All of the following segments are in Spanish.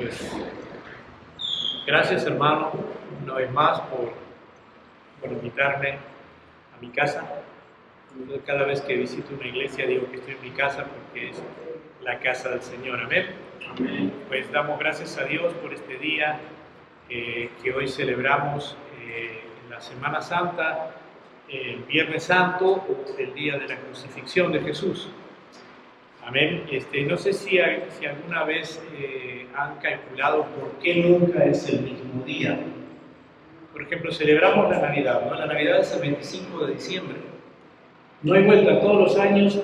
Pues gracias, hermano, una vez más por invitarme a mi casa. Yo cada vez que visito una iglesia digo que estoy en mi casa porque es la casa del Señor. Amén. Amén. Pues damos gracias a Dios por este día que hoy celebramos la Semana Santa, el Viernes Santo, el día de la crucifixión de Jesús. Amén. No sé si alguna vez han calculado por qué nunca es el mismo día. Por ejemplo, celebramos la Navidad, ¿no? La Navidad es el 25 de diciembre. No hay vuelta, todos los años,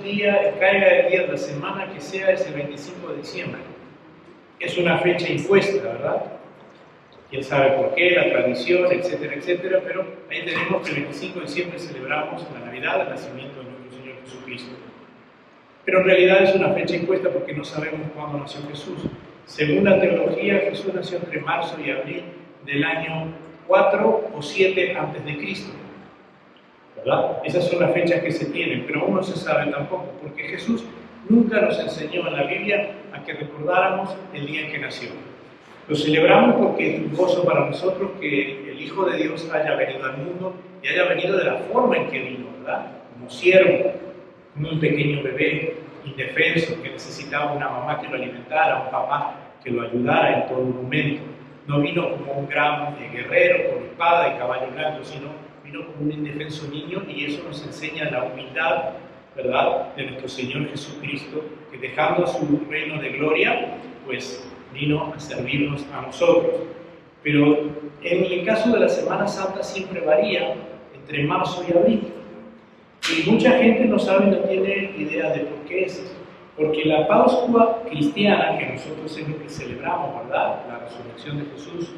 caiga el día de la semana que sea, es el 25 de diciembre. Es una fecha impuesta, ¿verdad? Quién sabe por qué, la tradición, etcétera, etcétera, pero ahí tenemos que el 25 de diciembre celebramos la Navidad, el nacimiento de nuestro Señor Jesucristo. Pero en realidad es una fecha impuesta porque no sabemos cuándo nació Jesús. Según la teología, Jesús nació entre marzo y abril del año 4 o 7 antes de Cristo. ¿Verdad? Esas son las fechas que se tienen, pero aún no se sabe tampoco, porque Jesús nunca nos enseñó en la Biblia a que recordáramos el día en que nació. Lo celebramos porque es un gozo para nosotros que el Hijo de Dios haya venido al mundo y haya venido de la forma en que vino, ¿verdad? Como siervo, como un pequeño bebé indefenso que necesitaba una mamá que lo alimentara, un papá que lo ayudara en todo momento. No vino como un gran guerrero con espada y caballo blanco, sino vino como un indefenso niño, y eso nos enseña la humildad, ¿verdad?, de nuestro Señor Jesucristo, que dejando su reino de gloria, pues vino a servirnos a nosotros. Pero en el caso de la Semana Santa siempre varía entre marzo y abril. Y mucha gente no sabe, no tiene idea de por qué es esto. Porque la Pascua cristiana, que nosotros es lo que celebramos, ¿verdad?, la resurrección de Jesús,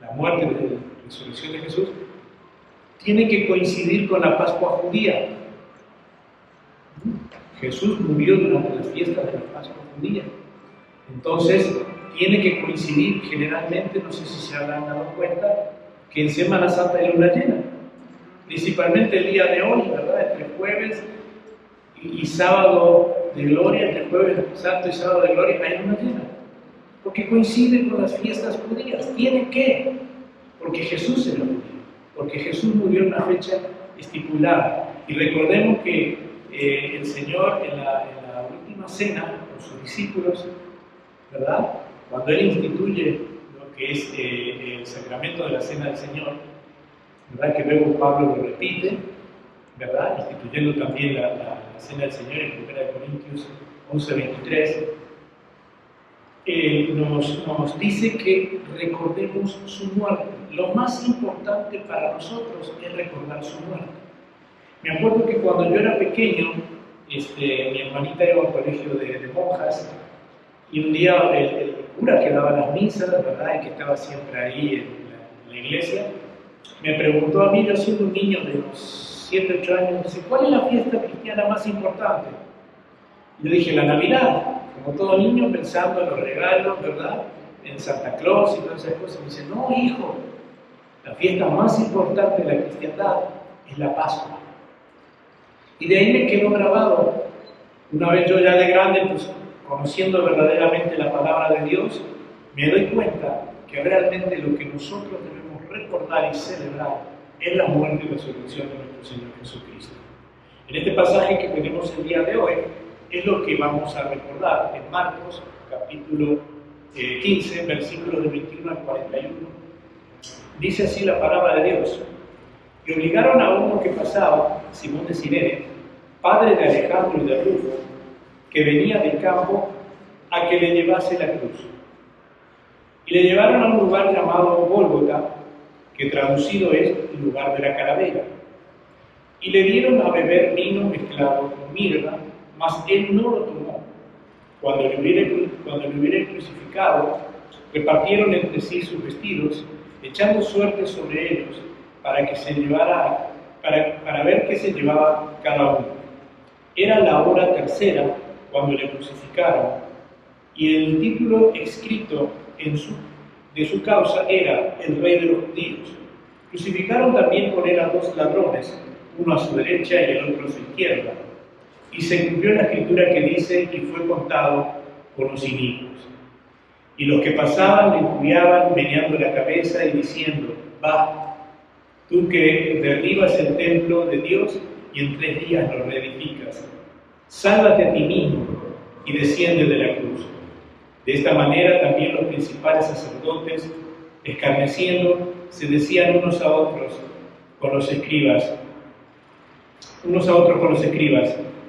la muerte y la resurrección de Jesús, tiene que coincidir con la Pascua judía. Jesús murió durante las fiestas de la Pascua judía. Entonces, tiene que coincidir generalmente, no sé si se habrán dado cuenta, que en Semana Santa hay luna llena. Principalmente el día de hoy, ¿verdad? Entre jueves y sábado de gloria, entre jueves santo y sábado de gloria, hay luna llena. Porque coincide con las fiestas judías. Tiene que, porque Jesús era judío. Porque Jesús murió en una fecha estipulada. Y recordemos que el Señor en la última cena con sus discípulos, ¿verdad?, cuando Él instituye lo que es el sacramento de la cena del Señor, ¿verdad?, que luego Pablo lo repite, ¿verdad?, instituyendo también la cena del Señor en 1 Corintios 11:23, nos dice que recordemos su muerte. Lo más importante para nosotros es recordar su muerte. Me acuerdo que cuando yo era pequeño, mi hermanita iba a un colegio de monjas, y un día el cura que daba las misas, ¿verdad?, y que estaba siempre ahí en la iglesia, me preguntó a mí, yo siendo un niño de unos 7, 8 años, dice, ¿cuál es la fiesta cristiana más importante? Y yo dije, la Navidad, como todo niño pensando en los regalos, ¿verdad?, en Santa Claus y todas esas cosas. Me dice, no, hijo, la fiesta más importante de la cristiandad es la Pascua. Y de ahí me quedó grabado. Una vez yo ya de grande, pues conociendo verdaderamente la palabra de Dios, me doy cuenta que realmente lo que nosotros debemos recordar y celebrar es la muerte y resurrección de nuestro Señor Jesucristo. En este pasaje que tenemos el día de hoy, es lo que vamos a recordar en Marcos, capítulo 15, versículos de 21 al 41. Dice así la palabra de Dios: y obligaron a uno que pasaba, Simón de Cirene, padre de Alejandro y de Rufo, que venía del campo, a que le llevase la cruz. Y le llevaron a un lugar llamado Gólgota, que traducido es lugar de la calavera. Y le dieron a beber vino mezclado con mirra, mas él no lo tomó. Cuando le hubiera crucificado, repartieron entre sí sus vestidos, echando suerte sobre ellos para ver qué se llevaba cada uno. Era la hora tercera cuando le crucificaron, y el título escrito de su causa era el Rey de los Judíos. Crucificaron también con él a 2 ladrones, uno a su derecha y el otro a su izquierda. Y se cumplió la escritura que dice, y fue contado con los inicuos. Y los que pasaban le injuriaban, meneando la cabeza y diciendo: va, tú que derribas el templo de Dios y en 3 días lo reedificas, sálvate a ti mismo y desciende de la cruz. De esta manera también los principales sacerdotes, escarneciendo, se decían unos a otros con los escribas,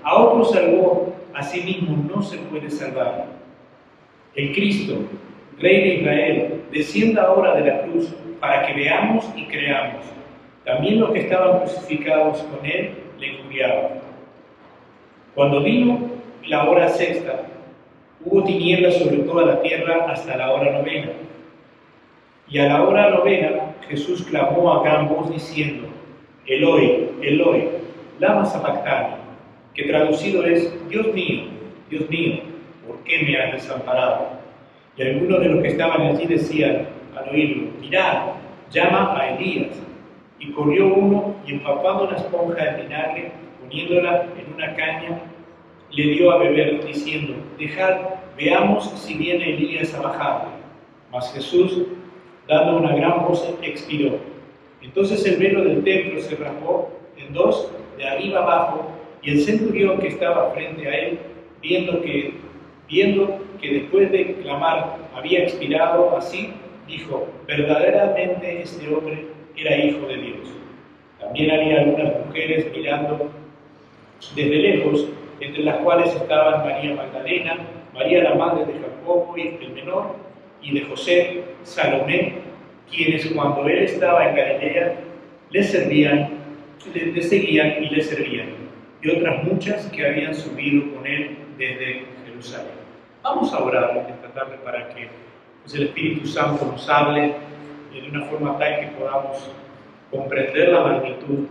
a otros salvó, a sí mismo no se puede salvar. El Cristo, Rey de Israel, descienda ahora de la cruz para que veamos y creamos. También los que estaban crucificados con él le injuriaban. Cuando vino la hora sexta, hubo tinieblas sobre toda la tierra hasta la hora novena. Y a la hora novena Jesús clamó a gran voz diciendo: Eloi, Eloi, lama sabactani, que traducido es: Dios mío, ¿por qué me has desamparado? Y algunos de los que estaban allí decían al oírlo: mirad, llama a Elías. Y corrió uno y empapando una esponja de vinagre, poniéndola en una caña, le dio a beber, diciendo: dejad, veamos si viene Elías a bajarle. Mas Jesús, dando una gran voz, expiró. Entonces el velo del templo se rasgó en 2, de arriba abajo, y el centurión que estaba frente a él, viendo que después de clamar había expirado así, dijo: verdaderamente este hombre era hijo de Dios. También había algunas mujeres mirando desde lejos, entre las cuales estaban María Magdalena, María la madre de Jacobo y el menor, y de José, Salomé, quienes cuando él estaba en Galilea le seguían y le servían, y otras muchas que habían subido con él desde Jerusalén. Vamos a orar esta tarde para que el Espíritu Santo nos hable de una forma tal que podamos comprender la magnitud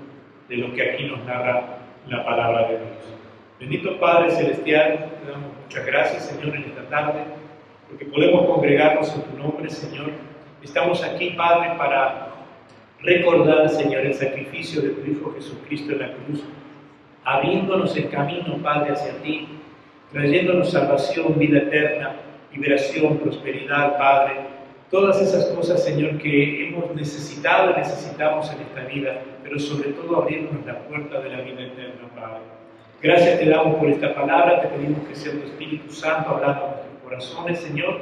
de lo que aquí nos narra la palabra de Dios. Bendito Padre Celestial, te damos muchas gracias, Señor, en esta tarde, porque podemos congregarnos en tu nombre, Señor. Estamos aquí, Padre, para recordar, Señor, el sacrificio de tu Hijo Jesucristo en la cruz, abriéndonos el camino, Padre, hacia ti, trayéndonos salvación, vida eterna, liberación, prosperidad, Padre. Todas esas cosas, Señor, que hemos necesitado y necesitamos en esta vida, pero sobre todo abriéndonos la puerta de la vida eterna, Padre. Gracias te damos por esta palabra, te pedimos que sea tu Espíritu Santo hablando a nuestros corazones, Señor.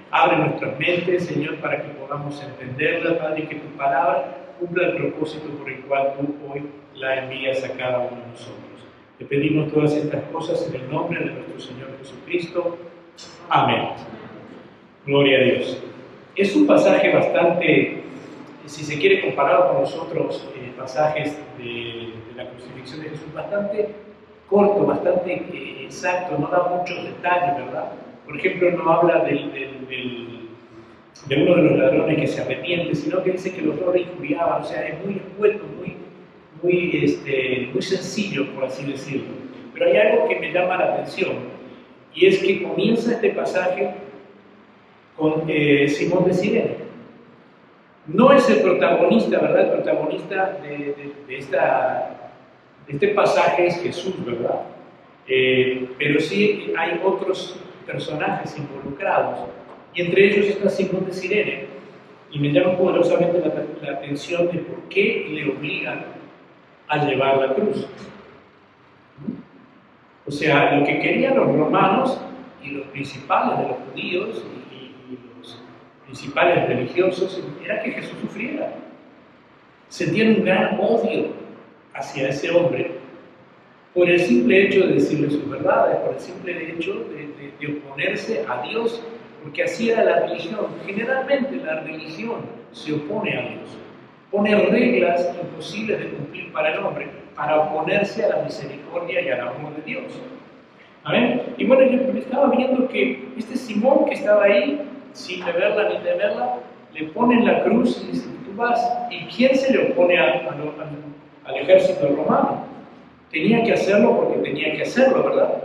Abre nuestras mentes, Señor, para que podamos entenderla, Padre, y que tu palabra cumpla el propósito por el cual tú hoy la envías a cada uno de nosotros. Te pedimos todas estas cosas en el nombre de nuestro Señor Jesucristo. Amén. Gloria a Dios. Es un pasaje bastante, si se quiere comparado con los otros pasajes de la crucifixión de Jesús, bastante corto, bastante exacto, no da muchos detalles, ¿verdad? Por ejemplo, no habla de uno de los ladrones que se arrepiente, sino que dice que los dos le injuriaban, o sea, es muy escueto, muy sencillo, por así decirlo. Pero hay algo que me llama la atención, y es que comienza este pasaje con Simón de Cirene. No es el protagonista, ¿verdad? El protagonista de este pasaje es Jesús, ¿verdad? Pero sí hay otros personajes involucrados, y entre ellos está Simón de Cirene, y me llama poderosamente la atención de por qué le obligan a llevar la cruz. O sea, lo que querían los romanos y los principales de los judíos y los principales religiosos era que Jesús sufriera. Sentían un gran odio hacia ese hombre por el simple hecho de decirle sus verdades, por el simple hecho de oponerse a Dios, porque así era la religión. Generalmente la religión se opone a Dios, pone reglas imposibles de cumplir para el hombre, para oponerse a la misericordia y al amor de Dios. ¿Amén? Y bueno, yo estaba viendo que este Simón que estaba ahí, sin beberla ni temerla, le ponen la cruz y dice: tú vas. ¿Y quién se le opone al ejército romano? Tenía que hacerlo porque tenía que hacerlo, ¿verdad?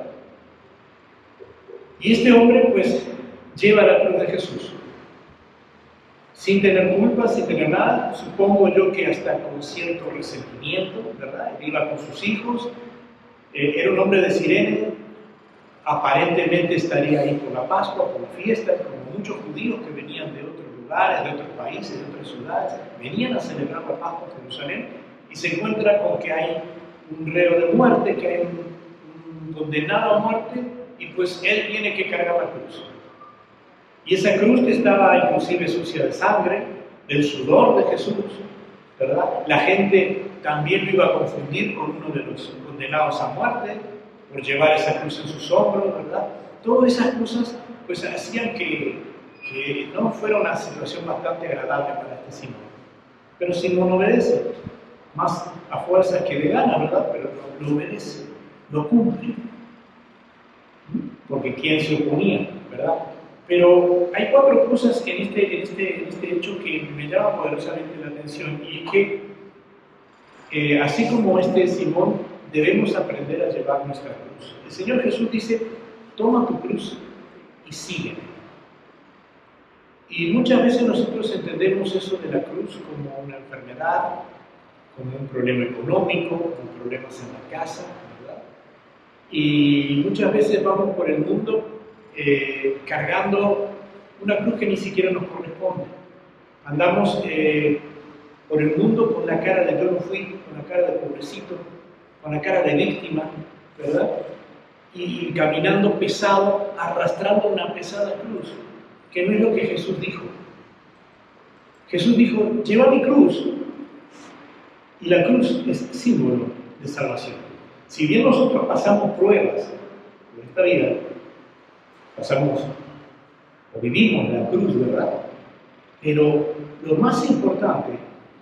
Y este hombre, pues, lleva la cruz de Jesús. Sin tener culpa, sin tener nada, supongo yo que hasta con cierto resentimiento, ¿verdad? Él iba con sus hijos, era un hombre de Cirene, aparentemente estaría ahí por la Pascua, por la fiesta, como muchos judíos que venían de otros lugares, de otros países, de otras ciudades, venían a celebrar la Pascua en Jerusalén y se encuentra con que hay un reo de muerte, que hay un condenado a muerte, y pues él tiene que cargar la cruz. Y esa cruz que estaba inclusive sucia de sangre, del sudor de Jesús, ¿verdad? La gente también lo iba a confundir con uno de los condenados a muerte por llevar esa cruz en sus hombros, ¿verdad? Todas esas cosas pues hacían que no fuera una situación bastante agradable para este Simón. Pero Simón obedece, más a fuerza que de gana, ¿verdad? Pero lo obedece, lo cumple. Porque ¿quién se oponía, verdad? Pero hay cuatro cosas en este hecho que me llaman poderosamente la atención, y es que así como este Simón, debemos aprender a llevar nuestra cruz. El Señor Jesús dice: toma tu cruz y sígueme. Y muchas veces nosotros entendemos eso de la cruz como una enfermedad, como un problema económico, como problemas en la casa, ¿verdad? Y muchas veces vamos por el mundo cargando una cruz que ni siquiera nos corresponde. Andamos por el mundo con la cara de yo no fui, con la cara de pobrecito, con la cara de víctima, ¿verdad? Y caminando pesado, arrastrando una pesada cruz, que no es lo que Jesús dijo. Jesús dijo: lleva mi cruz. Y la cruz es símbolo de salvación. Si bien nosotros pasamos pruebas en esta vida, pasamos o vivimos la cruz, ¿verdad? Pero lo más importante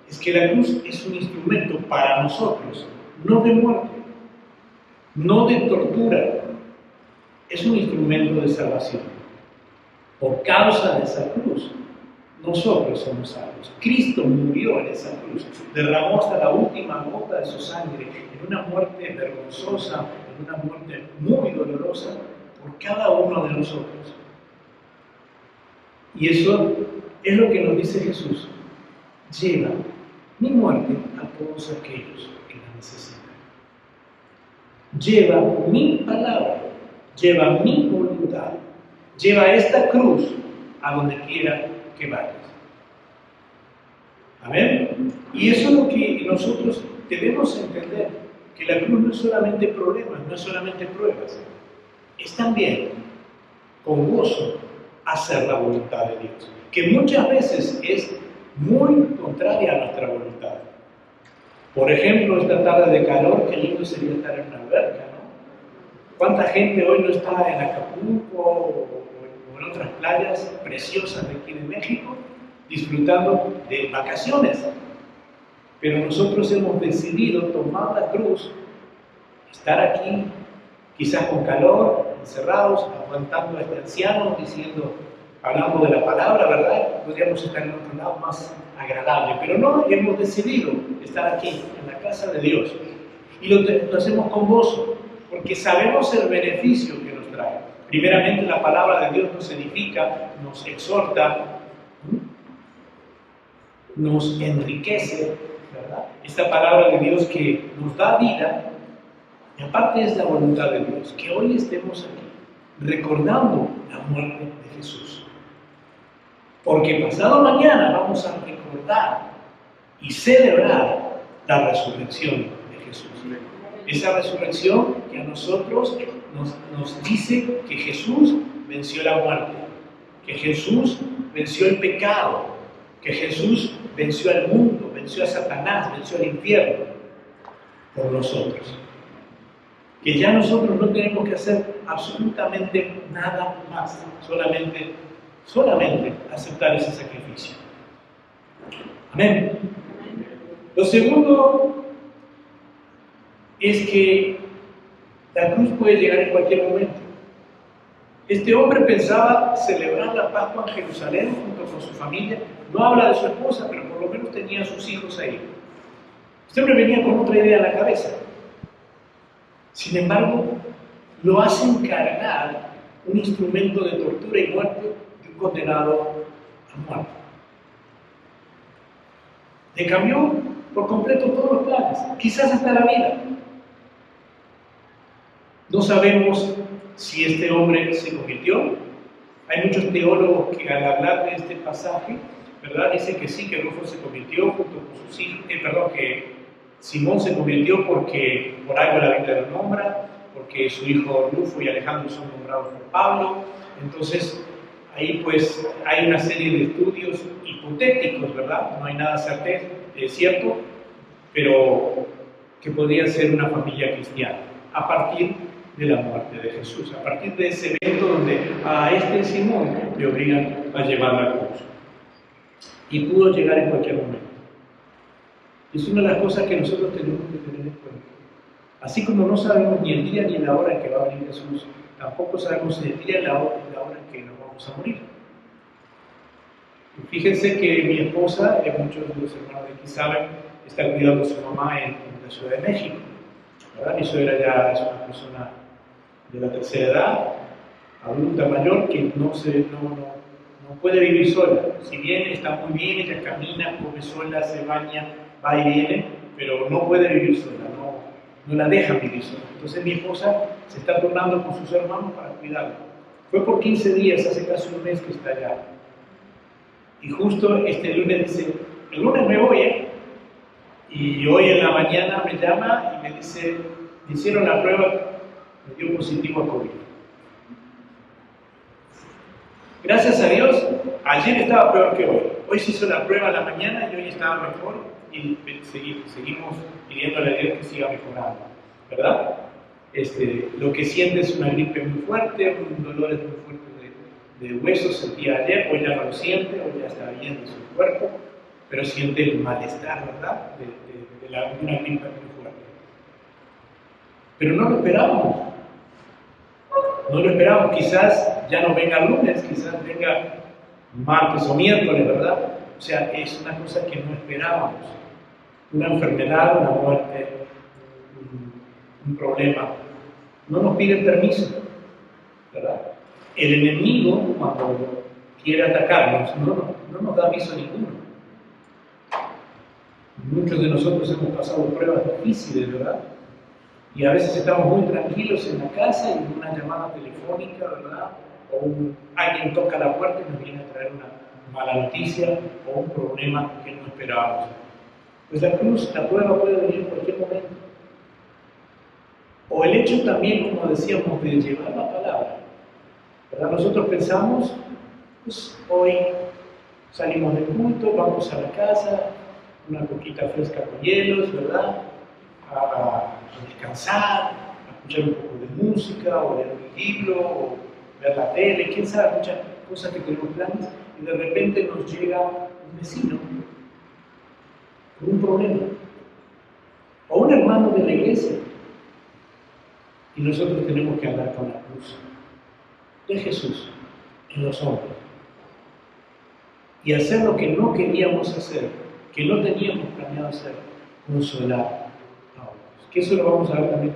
es que la cruz es un instrumento para nosotros, no de muerte, no de tortura, es un instrumento de salvación. Por causa de esa cruz, nosotros somos salvos. Cristo murió en esa cruz, derramó hasta la última gota de su sangre en una muerte vergonzosa, en una muerte muy dolorosa por cada uno de nosotros. Y eso es lo que nos dice Jesús: lleva mi muerte a todos aquellos que la necesitan. Lleva mi palabra, lleva mi voluntad, lleva esta cruz a donde quiera que vayas. Amén. Y eso es lo que nosotros debemos entender, que la cruz no es solamente problemas, no es solamente pruebas, es también con gozo hacer la voluntad de Dios, que muchas veces es muy contraria a nuestra voluntad. Por ejemplo, esta tarde de calor, qué lindo sería estar en una alberca, ¿no? ¿Cuánta gente hoy no está en Acapulco o en otras playas preciosas de aquí de México disfrutando de vacaciones? Pero nosotros hemos decidido tomar la cruz, estar aquí, quizás con calor, encerrados, aguantando a este anciano, hablando de la palabra, ¿verdad? Podríamos estar en otro lado más agradable, pero no, hemos decidido estar aquí, en la casa de Dios. Y lo hacemos con gozo, porque sabemos el beneficio que nos trae. Primeramente, la palabra de Dios nos edifica, nos exhorta, nos enriquece, ¿verdad? Esta palabra de Dios que nos da vida. Y aparte es la voluntad de Dios, que hoy estemos aquí, recordando la muerte de Jesús. Porque pasado mañana vamos a recordar y celebrar la resurrección de Jesús. Esa resurrección que a nosotros nos dice que Jesús venció la muerte, que Jesús venció el pecado, que Jesús venció al mundo, venció a Satanás, venció al infierno por nosotros. Que ya nosotros no tenemos que hacer absolutamente nada más, solamente aceptar ese sacrificio. Amén. Lo segundo es que la cruz puede llegar en cualquier momento. Este hombre pensaba celebrar la Pascua en Jerusalén junto con su familia. No habla de su esposa, pero por lo menos tenía a sus hijos ahí. Este hombre venía con otra idea en la cabeza. Sin embargo, lo hacen cargar un instrumento de tortura y muerte de un condenado a muerte. Le cambió por completo todos los planes, quizás hasta la vida. No sabemos si este hombre se convirtió. Hay muchos teólogos que al hablar de este pasaje, ¿verdad?, dicen que sí, que Rufo se convirtió junto con sus hijos, que Simón se convirtió porque por algo la Biblia lo nombra, porque su hijo Rufo y Alejandro son nombrados por Pablo. Entonces, ahí pues hay una serie de estudios hipotéticos, ¿verdad? No hay nada cierto, pero que podría ser una familia cristiana, a partir de la muerte de Jesús, a partir de ese evento donde a este Simón le obligan a llevar la cruz. Y pudo llegar en cualquier momento. Es una de las cosas que nosotros tenemos que tener en cuenta. Así como no sabemos ni el día ni la hora en que va a venir Jesús, tampoco sabemos ni el día ni la hora en que nos vamos a morir. Y fíjense que mi esposa, muchos de los hermanos de aquí saben, está cuidando a su mamá en la Ciudad de México, ¿verdad? Mi suegra ya es una persona de la tercera edad, adulta mayor, que no puede vivir sola. Si bien está muy bien, ella camina, come sola, se baña, va y viene, pero no puede vivir sola, no la dejan vivir sola. Entonces mi esposa se está tornando con sus hermanos para cuidarla. Fue por 15 días, hace casi un mes que está allá. Y justo este lunes dice, el lunes me voy, Y hoy en la mañana me llama y me dice, me hicieron la prueba, me dio positivo a COVID. Gracias a Dios, ayer estaba peor que hoy. Hoy se hizo la prueba en la mañana y hoy estaba mejor y seguimos pidiéndole a Dios que siga mejorando, ¿verdad? Lo que siente es una gripe muy fuerte, un dolor muy fuerte de huesos, sentía ayer, hoy ya no lo siente, hoy ya está bien de su cuerpo, pero siente el malestar, ¿verdad? De una gripe muy fuerte. Pero no lo esperábamos. No lo esperábamos, quizás ya no venga lunes, quizás venga martes o miércoles, ¿verdad? O sea, es una cosa que no esperábamos. Una enfermedad, una muerte, un problema. No nos piden permiso, ¿verdad? El enemigo, cuando quiere atacarnos, no nos da aviso ninguno. Muchos de nosotros hemos pasado pruebas difíciles, ¿verdad? Y a veces estamos muy tranquilos en la casa y una llamada telefónica, ¿verdad? O alguien toca la puerta y nos viene a traer una mala noticia o un problema que no esperábamos. Pues la prueba puede venir en cualquier momento. O el hecho también, como decíamos, de llevar la palabra, ¿verdad? Nosotros pensamos, pues hoy salimos del culto, vamos a la casa, una coquita fresca con hielos, ¿verdad? A descansar, a escuchar un poco de música, o leer un libro, o ver la tele, quién sabe, muchas cosas que tenemos planes, y de repente nos llega un vecino con un problema, o un hermano de la iglesia, y nosotros tenemos que andar con la cruz de Jesús en los hombros, y hacer lo que no queríamos hacer, que no teníamos planeado hacer, consolar. Que eso lo vamos a ver también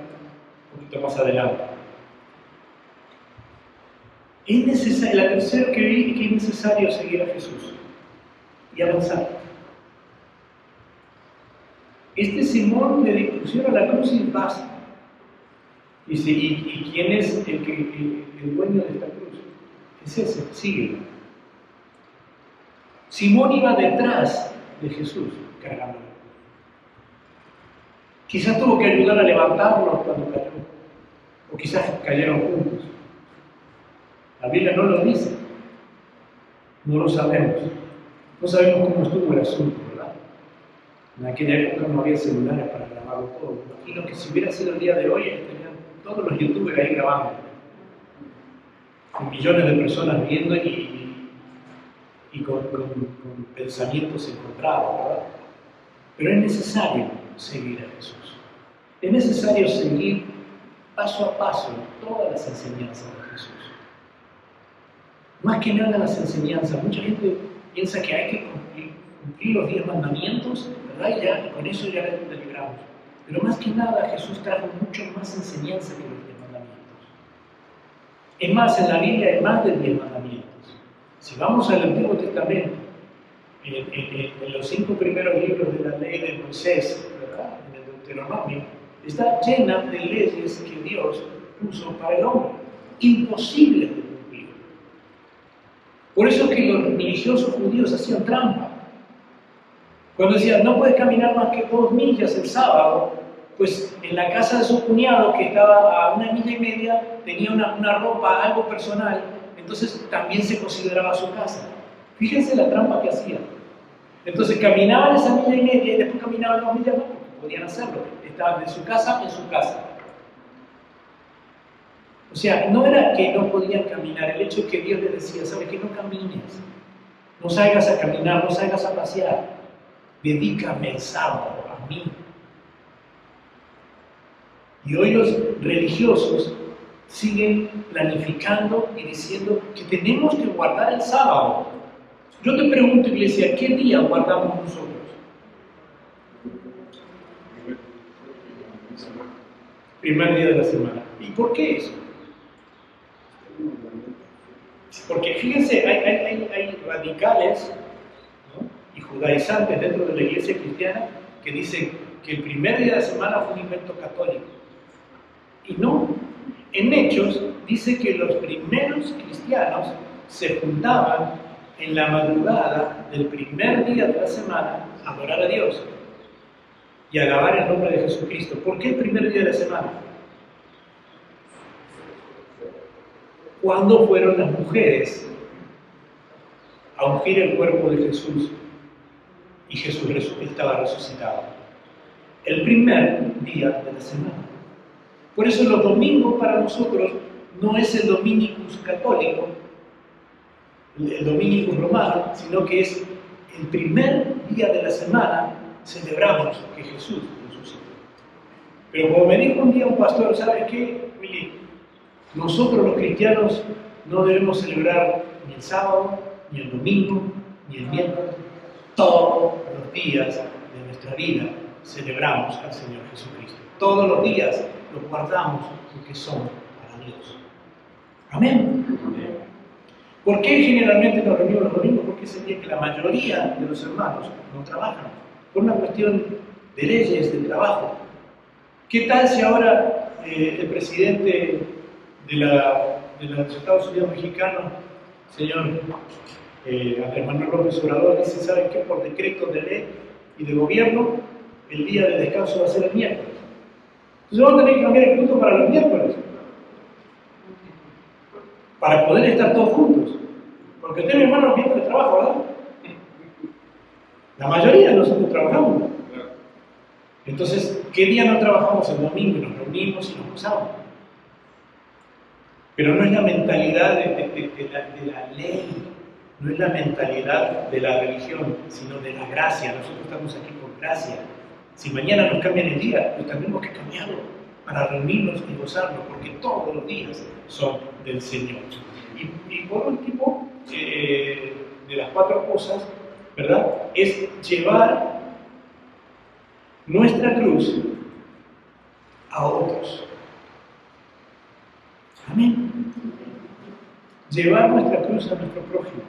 un poquito más adelante. Es necesario, la tercera que vi es que es necesario seguir a Jesús y avanzar. Simón le pusieron la cruz y basta. Dice, ¿y quién es el dueño de esta cruz? Es ese, síguelo. Simón iba detrás de Jesús cargándolo. Quizás tuvo que ayudar a levantarlo cuando cayó, o quizás cayeron juntos. La Biblia no lo dice, no lo sabemos. No sabemos cómo estuvo el asunto, ¿verdad? En aquella época no había celulares para grabarlo todo. Imagino que si hubiera sido el día de hoy, estarían todos los youtubers ahí grabando, con millones de personas viendo y con pensamientos encontrados, ¿verdad? Pero es necesario seguir a Jesús. Es necesario seguir paso a paso todas las enseñanzas de Jesús. Más que nada las enseñanzas. Mucha gente piensa que hay que cumplir los 10 mandamientos, ¿verdad? Y ya, con eso ya nos libramos. Pero más que nada Jesús trajo mucho más enseñanza que los 10 mandamientos. Es más, en la Biblia hay más de 10 mandamientos. Si vamos al Antiguo Testamento, en los 5 primeros libros de la ley de Moisés, ¿verdad? En el Deuteronomio, está llena de leyes que Dios puso para el hombre. imposibles de cumplir. Por eso es que los religiosos judíos hacían trampa. Cuando decían, no puedes caminar más que 2 millas el sábado, pues en la casa de su cuñado, que estaba a 1,5 millas, tenía una ropa, algo personal, entonces también se consideraba su casa. Fíjense la trampa que hacían. Entonces caminaban esa 1,5 millas y después caminaban 2 millas más, porque podían hacerlo. Estaban de su casa en su casa. O sea, no era que no podían caminar, el hecho es que Dios les decía, ¿sabes qué? No camines, no salgas a caminar, no salgas a pasear, dedícame el sábado a mí. Y hoy los religiosos siguen planificando y diciendo que tenemos que guardar el sábado. Yo te pregunto, iglesia, ¿qué día guardamos nosotros? Primer día de la semana. ¿Y por qué eso? Porque fíjense, hay radicales, ¿no?, y judaizantes dentro de la iglesia cristiana que dicen que el primer día de la semana fue un invento católico. Y no. En Hechos dice que los primeros cristianos se juntaban en la madrugada del primer día de la semana a adorar a Dios y alabar el nombre de Jesucristo. ¿Por qué el primer día de la semana? ¿Cuándo fueron las mujeres a ungir el cuerpo de Jesús y Jesús estaba resucitado? El primer día de la semana. Por eso los domingos para nosotros no es el Dominicus católico, el Dominicus romano, sino que es el primer día de la semana celebramos que Jesús resucitó. Pero como me dijo un día un pastor, ¿sabes qué, Willy? Nosotros los cristianos no debemos celebrar ni el sábado, ni el domingo, ni el miércoles. Todos los días de nuestra vida celebramos al Señor Jesucristo. Todos los días los guardamos porque son para Dios. Amén. ¿Por qué generalmente nos reunimos los domingos? Porque es el día que la mayoría de los hermanos no trabajan. Por una cuestión de leyes, de trabajo. ¿Qué tal si ahora el presidente de los Estados Unidos mexicanos, señor Andrés Manuel López Obrador, dice, ¿saben qué? Por decreto de ley y de gobierno, el día de descanso va a ser el miércoles. Entonces vamos a tener que cambiar el culto para los miércoles, para poder estar todos juntos. Porque usted, mi hermano, los miércoles trabaja, ¿verdad? La mayoría de nosotros trabajamos. Entonces, ¿qué día no trabajamos? El domingo, nos reunimos y nos gozamos. Pero no es la mentalidad de la ley, no es la mentalidad de la religión, sino de la gracia. Nosotros estamos aquí por gracia. Si mañana nos cambian el día, pues tendremos que cambiarlo para reunirnos y gozarnos, porque todos los días son del Señor. Y por último, de las 4 cosas, ¿verdad?, es llevar nuestra cruz a otros. Amén. Llevar nuestra cruz a nuestro prójimo.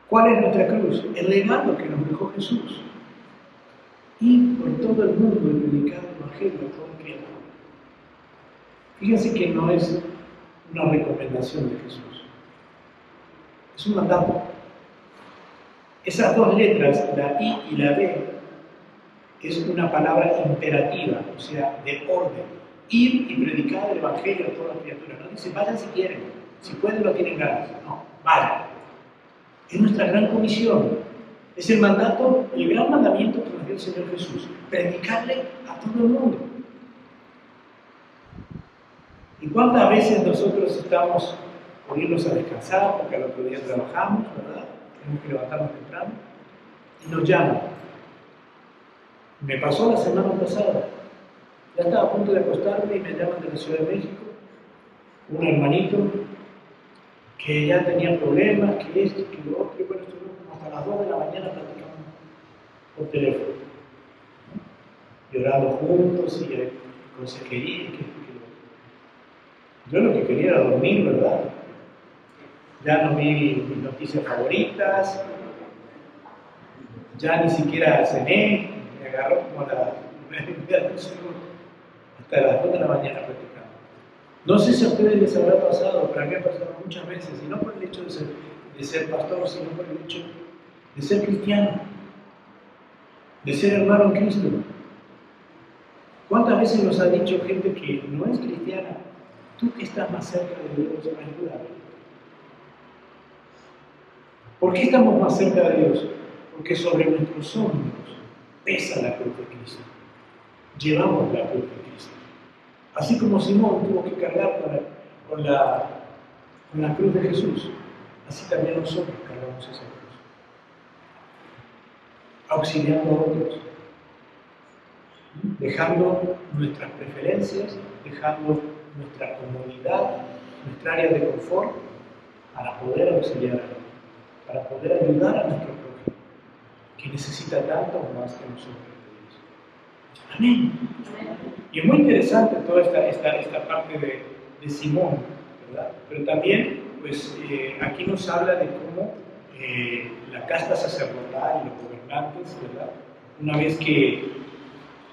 ¿Cuál es nuestra cruz? El legado que nos dejó Jesús. Ir por todo el mundo y predicar el Evangelio a todo el tiempo. Fíjense que no es una recomendación de Jesús. Es un mandato. Esas 2 letras, la I y la B, es una palabra imperativa, o sea, de orden. Ir y predicar el Evangelio a todas las criaturas. No dice, vayan si quieren, si pueden lo tienen ganas. No, vayan. Es nuestra gran comisión. Es el mandato, el gran mandamiento que nos dio el Señor Jesús. Predicarle a todo el mundo. ¿Y cuántas veces nosotros estamos por irnos a descansar, porque al otro día trabajamos, ¿verdad? Tenemos que levantarnos temprano, y nos llaman? Me pasó la semana pasada. Ya estaba a punto de acostarme y me llaman de la Ciudad de México, un hermanito que ya tenía problemas, que esto, que lo otro, y bueno, estuvimos hasta las 2 de la mañana platicando por teléfono, ¿no?, llorando juntos y consejería, y que esto, que lo otro. Yo lo que quería era dormir, ¿verdad? Ya no vi mis noticias favoritas, ya ni siquiera cené, me agarró como a las 9:30 hasta las 2 de la mañana platicando. No sé si a ustedes les habrá pasado, pero a mí me ha pasado muchas veces, y no por el hecho de ser pastor, sino por el hecho de ser cristiano, de ser hermano en Cristo. ¿Cuántas veces nos ha dicho gente que no es cristiana, tú que estás más cerca de Dios, ayúdame? ¿Por qué estamos más cerca de Dios? Porque sobre nuestros hombros pesa la cruz de Cristo. Llevamos la cruz de Cristo. Así como Simón tuvo que cargar con la cruz de Jesús, así también nosotros cargamos esa cruz. Auxiliando a otros. Dejando nuestras preferencias, dejando nuestra comodidad, nuestra área de confort, para poder auxiliar a otros, para poder ayudar a nuestro prójimo, que necesita tanto más que nosotros de Dios. Amén. Y es muy interesante toda esta parte de Simón, ¿verdad? Pero también, pues, aquí nos habla de cómo la casta sacerdotal y los gobernantes, ¿verdad? Una vez que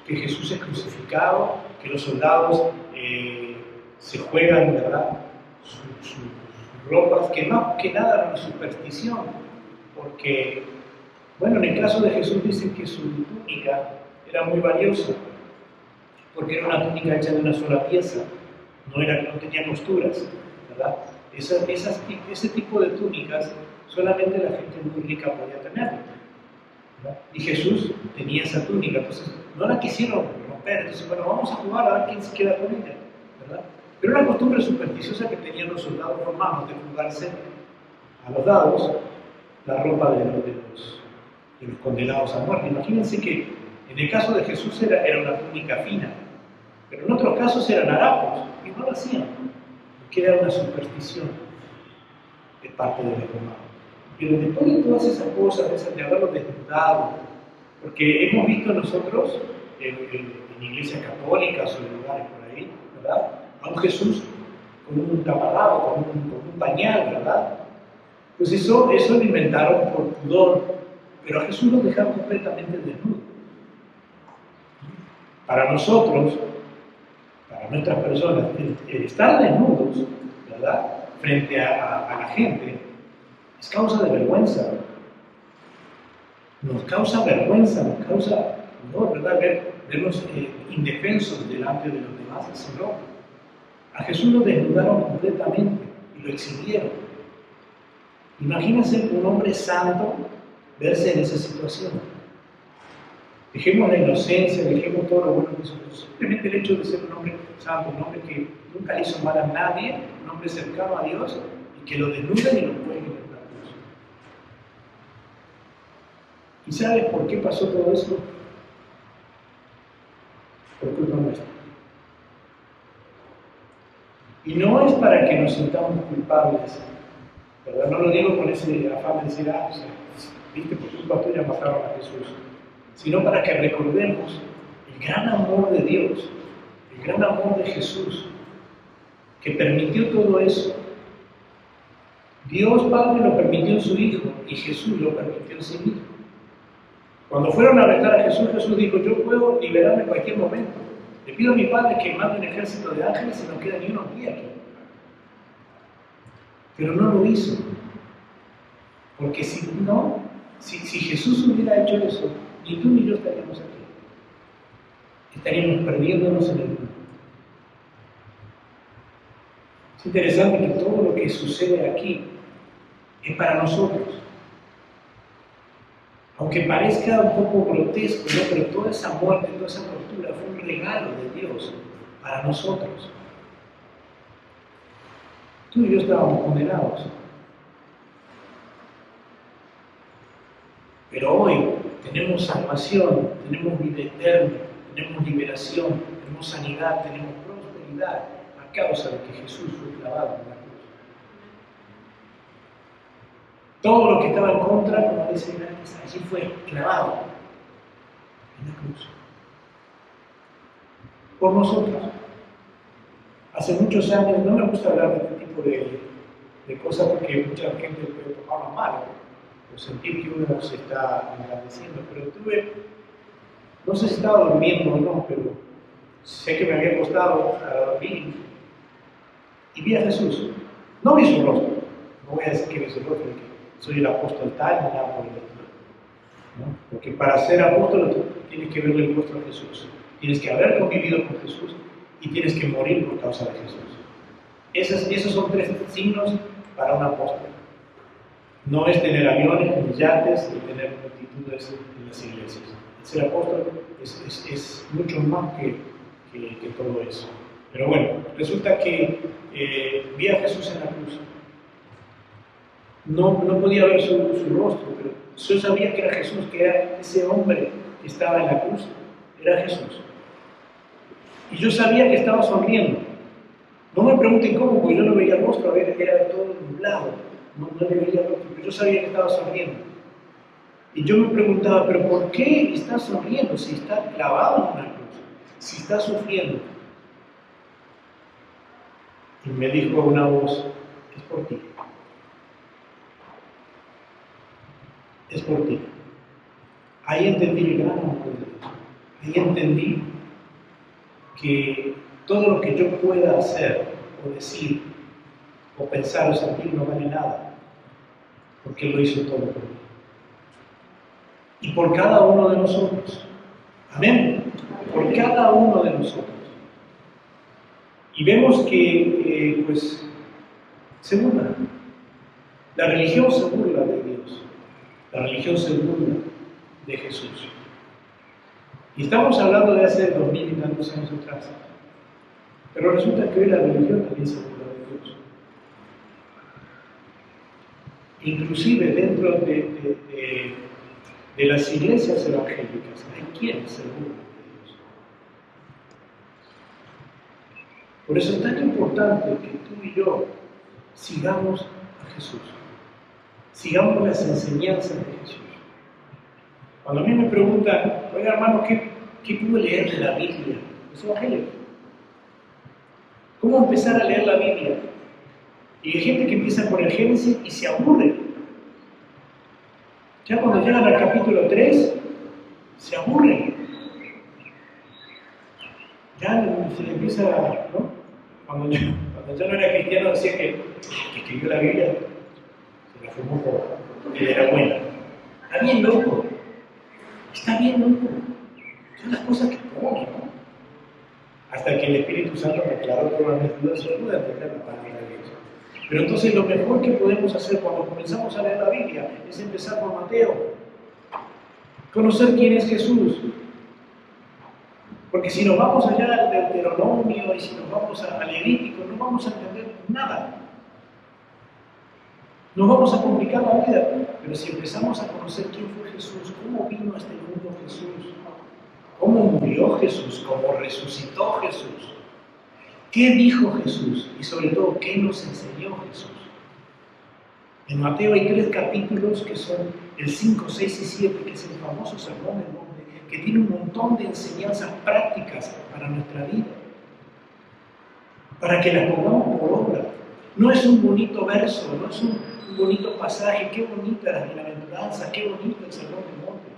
Jesús es crucificado, que los soldados se juegan, ¿verdad?, sus ropas, que más que nada era una superstición, porque, bueno, en el caso de Jesús dicen que su túnica era muy valiosa, porque era una túnica hecha de una sola pieza, no tenía costuras, ¿verdad? Ese tipo de túnicas solamente la gente muy rica podía tener. Y Jesús tenía esa túnica, entonces no la quisieron romper, entonces bueno, vamos a jugar a ver quién se queda con ella, ¿verdad? Pero una costumbre supersticiosa que tenían los soldados romanos de jugarse a los dados la ropa de los condenados a muerte. Imagínense que en el caso de Jesús era una túnica fina, pero en otros casos eran harapos, y no lo hacían, porque era una superstición de parte de los romanos. Pero después de todas esas cosas, de haberlo desnudado, porque hemos visto nosotros en iglesias católicas o en lugares por ahí, ¿verdad?, a un Jesús con un taparrabo, con un pañal, ¿verdad? Pues eso lo inventaron por pudor, pero a Jesús lo dejaron completamente desnudo. Para nosotros, para nuestras personas, el estar desnudos, ¿verdad?, frente a la gente, es causa de vergüenza. Nos causa vergüenza, nos causa dolor, ¿verdad?, vernos indefensos delante de los demás, así no. A Jesús lo desnudaron completamente y lo exhibieron. Imagínense un hombre santo verse en esa situación. Dejemos la inocencia, dejemos todo lo bueno que somos. Simplemente el hecho de ser un hombre santo, un hombre que nunca le hizo mal a nadie, un hombre cercano a Dios, y que lo desnuden y lo cuelguen en la cruz. ¿Y sabes por qué pasó todo eso? Por culpa nuestra. Y no es para que nos sintamos culpables, ¿verdad? No lo digo con ese afán de decir, o sea, viste, por culpa tuya mataron a Jesús, sino para que recordemos el gran amor de Dios, el gran amor de Jesús, que permitió todo eso. Dios Padre lo permitió en su Hijo y Jesús lo permitió en sí mismo. Cuando fueron a arrestar a Jesús, Jesús dijo, yo puedo liberarme en cualquier momento. Le pido a mi Padre que mande un ejército de ángeles y no queda ni uno aquí. Pero no lo hizo. Porque si Jesús hubiera hecho eso, ni tú ni yo estaríamos aquí. Estaríamos perdiéndonos en el mundo. Es interesante que todo lo que sucede aquí es para nosotros. Aunque parezca un poco grotesco, ¿no?, pero toda esa muerte, toda esa tortura fue un regalo de Dios para nosotros. Tú y yo estábamos condenados. Pero hoy tenemos salvación, tenemos vida eterna, tenemos liberación, tenemos sanidad, tenemos prosperidad a causa de que Jesús fue clavado en la cruz. Todo lo que estaba en contra, como dice antes, allí fue clavado en la cruz. Por nosotros. Hace muchos años, no me gusta hablar de este tipo de cosas porque mucha gente puede tomarlo mal o sentir que uno se está engrandeciendo, pero no sé si estaba durmiendo o no, pero sé que me había acostado a dormir y vi a Jesús. No vi su rostro. No voy a decir que vi su rostro, que soy el apóstol tal, ni nada por el estilo, ¿no? Porque para ser apóstol tienes que verle el rostro a Jesús. Tienes que haber convivido con Jesús y tienes que morir por causa de Jesús. Esos son 3 signos para un apóstol. No es tener aviones, ni yates, ni tener multitudes en las iglesias. Ser apóstol es mucho más que todo eso. Pero bueno, resulta que vi a Jesús en la cruz. No podía ver su rostro, pero yo sabía que era Jesús, que era ese hombre que estaba en la cruz, era Jesús. Y yo sabía que estaba sonriendo. No me pregunten cómo, porque yo no veía el rostro, era todo nublado, no le veía el rostro, pero yo sabía que estaba sonriendo. Y yo me preguntaba, ¿pero por qué está sonriendo si está clavado en una cruz? Si está sufriendo. Y me dijo una voz, es por ti. Es por ti. Ahí entendí el gran amor de Dios. Ahí entendí que todo lo que yo pueda hacer, o decir, o pensar o sentir no vale nada, porque Él lo hizo todo por mí. Y por cada uno de nosotros. Amén. Por cada uno de nosotros. Y vemos que, pues, se burla. La religión se burla de Dios. La religión se burla de Jesús. Y estamos hablando de hace 2000 y tantos años atrás. Pero resulta que hoy la religión también se burla de Dios. Inclusive dentro de las iglesias evangélicas hay quienes se burlan de Dios. Por eso es tan importante que tú y yo sigamos a Jesús. Sigamos las enseñanzas de Jesús. Cuando a mí me preguntan, oiga hermano, ¿qué puedo leer de la Biblia? Los evangelios. ¿Cómo empezar a leer la Biblia? Y hay gente que empieza por el Génesis y se aburre. Ya cuando llegan al capítulo 3, se aburren. Ya se le empieza, ¿no? Cuando yo no era cristiano decía que escribió la Biblia, se la fumó toda, que era buena. Está bien loco. Está bien loco. Son las cosas que pone, ¿no? Hasta que el Espíritu Santo me aclaró todas mis dudas, yo pude entender la palabra de Dios. Pero entonces lo mejor que podemos hacer cuando comenzamos a leer la Biblia es empezar por Mateo. Conocer quién es Jesús. Porque si nos vamos allá al Deuteronomio y si nos vamos al Levítico, no vamos a entender nada. Nos vamos a complicar la vida. Pero si empezamos a conocer quién fue Jesús, cómo vino a este mundo Jesús, cómo murió Jesús, cómo resucitó Jesús, qué dijo Jesús y sobre todo qué nos enseñó Jesús. En Mateo hay 3 capítulos que son el 5, 6 y 7, que es el famoso Sermón del Monte, que tiene un montón de enseñanzas prácticas para nuestra vida, para que las pongamos por obra. No es un bonito verso, no es un bonito pasaje, qué bonita la bienaventuranza, qué bonito el Sermón del Monte.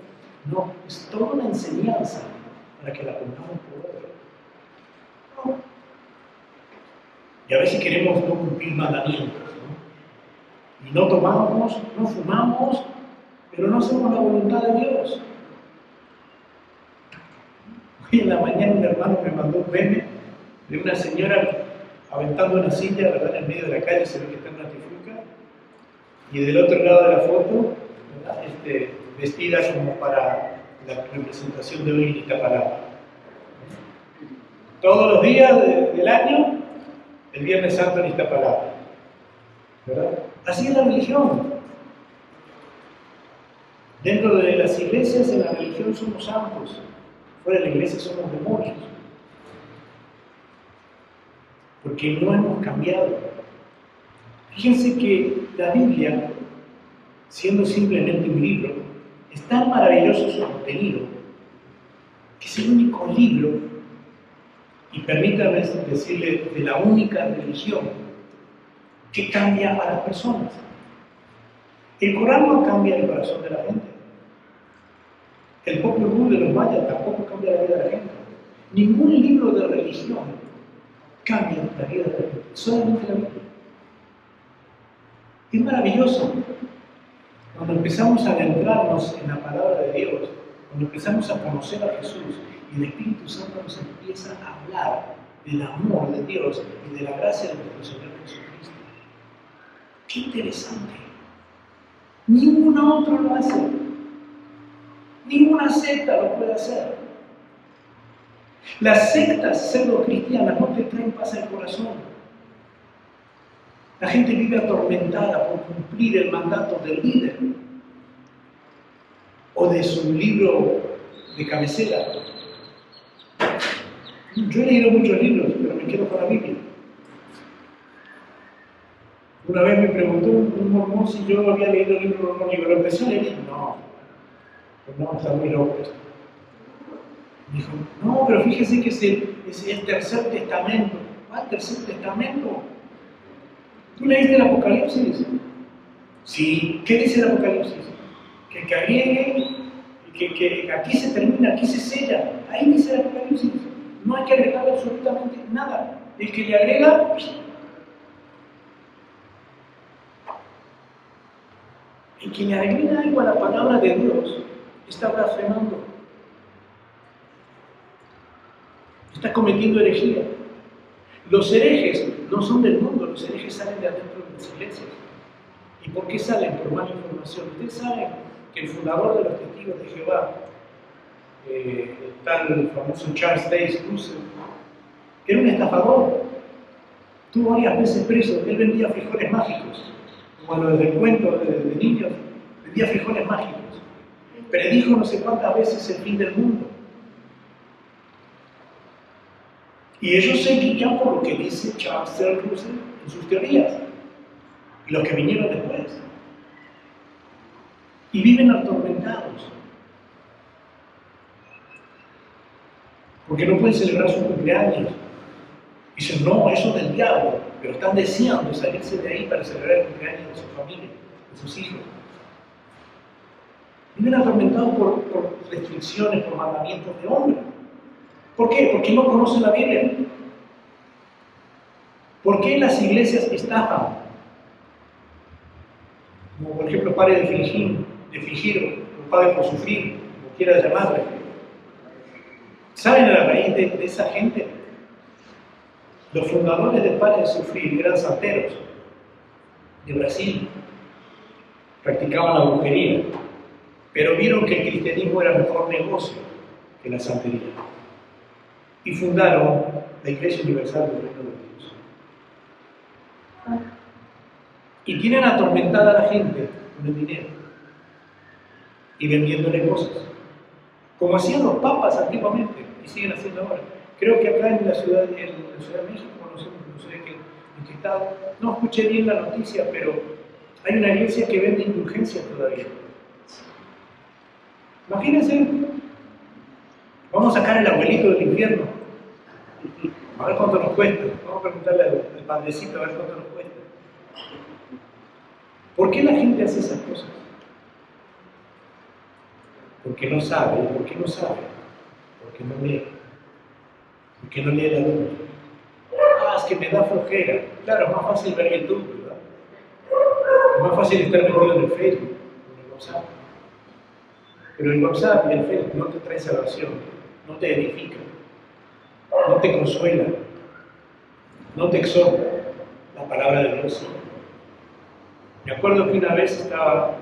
No, es toda una enseñanza para que la pongamos por obra. Y a veces queremos no cumplir mandamientos, ¿no? Y no tomamos, no fumamos, pero no hacemos la voluntad de Dios. Hoy en la mañana un hermano me mandó un meme de una señora aventando una silla, ¿verdad?, en medio de la calle, se ve que está en una tifuca, y del otro lado de la foto, ¿verdad?, vestida como para la representación de hoy en Iztapalapa. Todos los días del año, el Viernes Santo en Iztapalapa, ¿verdad? Así es la religión. Dentro de las iglesias, en la religión somos santos, fuera de la iglesia somos demonios. Porque no hemos cambiado. Fíjense que la Biblia, siendo simplemente un libro, es tan maravilloso su contenido, que es el único libro, y permítanme decirle, de la única religión que cambia a las personas. El Corán no cambia el corazón de la gente. El Popol Vuh de los mayas tampoco cambia la vida de la gente. Ningún libro de religión cambia la vida de la gente. Solamente la Biblia. Es maravilloso. Cuando empezamos a adentrarnos en la palabra de Dios, cuando empezamos a conocer a Jesús y el Espíritu Santo nos empieza a hablar del amor de Dios y de la gracia de nuestro Señor Jesucristo. ¡Qué interesante! Ningún otro lo hace. Ninguna secta lo puede hacer. Las sectas pseudo-cristianas no te traen paz al corazón. La gente vive atormentada por cumplir el mandato del líder o de su libro de cabecera. Yo he leído muchos libros, pero me quedo con la Biblia. Una vez me preguntó un mormón si yo había leído el libro mormón y lo empecé a leer y no, pues no, está muy loco esto. Me dijo, no, pero fíjese que es el tercer testamento. ¿Cuál tercer testamento? ¿Tú leíste el Apocalipsis? Sí. ¿Qué dice el Apocalipsis? Que agregue, que aquí se termina, aquí se sella. Ahí dice el Apocalipsis. No hay que agregar absolutamente nada. El que le agrega, el que le agrega algo a la palabra de Dios está blasfemando. Está cometiendo herejía. Los herejes no son del mundo, los herejes salen de adentro de las iglesias. ¿Y por qué salen? Por mala información. Ustedes saben que el fundador de los Testigos de Jehová, el tal famoso Charles Taze Russell, era un estafador. Estuvo varias veces preso. Él vendía frijoles mágicos. Como los del cuento de niños, vendía frijoles mágicos. Predijo no sé cuántas veces el fin del mundo. Y ellos se guían por lo que dice Charles Taze Russell en sus teorías. Y los que vinieron después. Y viven atormentados. Porque no pueden celebrar su cumpleaños. Dicen, no, eso es del diablo. Pero están deseando salirse de ahí para celebrar el cumpleaños de su familia, de sus hijos. Viven atormentados por restricciones, por mandamientos de hombre. ¿Por qué? Porque no conocen la Biblia. ¿Por qué las iglesias estafan? Como por ejemplo, pare de fingir, o pague por sufrir, como quiera llamarle. ¿Saben a la raíz de esa gente? Los fundadores de Pare de Sufrir eran santeros de Brasil. Practicaban la brujería, pero vieron que el cristianismo era mejor negocio que la santería. Y fundaron la Iglesia Universal del Reino de Dios. Y tienen atormentada a la gente con el dinero y vendiéndole cosas, como hacían los papas antiguamente y siguen haciendo ahora. Creo que acá en la Ciudad de México, no sé en qué estado, no escuché bien la noticia, pero hay una iglesia que vende indulgencias todavía. Imagínense, vamos a sacar el abuelito del infierno, a ver cuánto nos cuesta. Vamos a preguntarle al padrecito a ver cuánto nos cuesta. ¿Por qué la gente hace esas cosas? Porque no sabe. ¿Y por qué no sabe? Porque no lee. Porque no lee la Biblia. Ah, es que me da flojera. Claro, es más fácil ver YouTube, ¿verdad? Es más fácil estar metido en el Facebook, en el WhatsApp. Pero el WhatsApp y el Facebook no te traen salvación, no te edifican, no te consuela, no te exhorta. La palabra de Dios. Me acuerdo que una vez estaba